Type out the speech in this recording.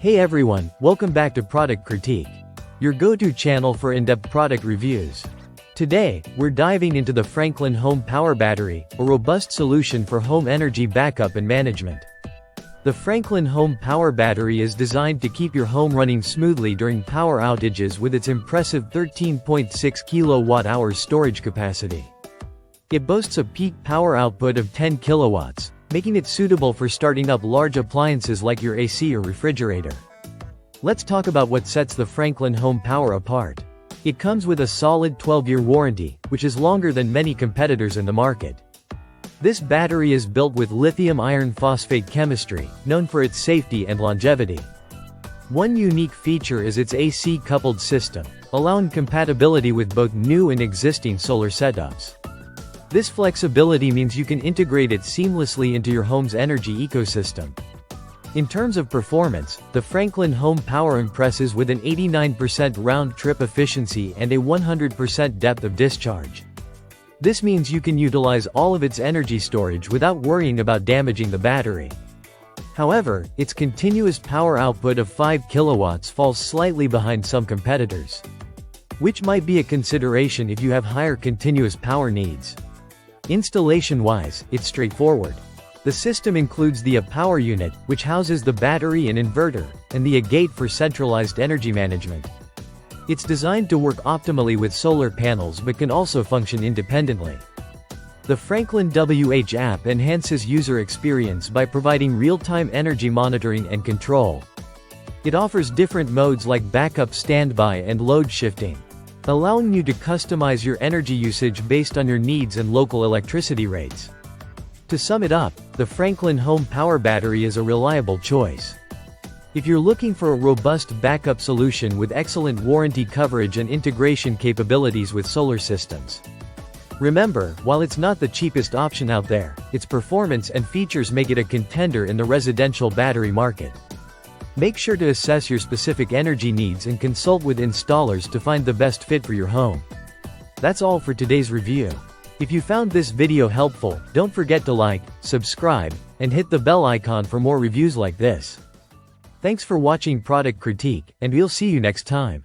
Hey everyone, welcome back to Product Critique, your go-to channel for in-depth product reviews. Today, we're diving into the Franklin Home Power Battery, a robust solution for home energy backup and management. The Franklin Home Power Battery is designed to keep your home running smoothly during power outages with its impressive 13.6 kilowatt-hour storage capacity. It boasts a peak power output of 10 kilowatts, making it suitable for starting up large appliances like your AC or refrigerator. Let's talk about what sets the Franklin Home Power apart. It comes with a solid 12-year warranty, which is longer than many competitors in the market. This battery is built with lithium iron phosphate chemistry, known for its safety and longevity. One unique feature is its AC-coupled system, allowing compatibility with both new and existing solar setups. This flexibility means you can integrate it seamlessly into your home's energy ecosystem. In terms of performance, the Franklin Home Power impresses with an 89% round-trip efficiency and a 100% depth of discharge. This means you can utilize all of its energy storage without worrying about damaging the battery. However, its continuous power output of 5 kilowatts falls slightly behind some competitors, which might be a consideration if you have higher continuous power needs. Installation-wise, it's straightforward. The system includes the power unit, which houses the battery and inverter, and the gate for centralized energy management. It's designed to work optimally with solar panels but can also function independently. The Franklin WH app enhances user experience by providing real-time energy monitoring and control. It offers different modes like backup standby and load shifting, allowing you to customize your energy usage based on your needs and local electricity rates. To sum it up, the Franklin Home Power Battery is a reliable choice. If you're looking for a robust backup solution with excellent warranty coverage and integration capabilities with solar systems. Remember, while it's not the cheapest option out there, its performance and features make it a contender in the residential battery market. Make sure to assess your specific energy needs and consult with installers to find the best fit for your home. That's all for today's review. If you found this video helpful, don't forget to like, subscribe, and hit the bell icon for more reviews like this. Thanks for watching Product Critique, and we'll see you next time.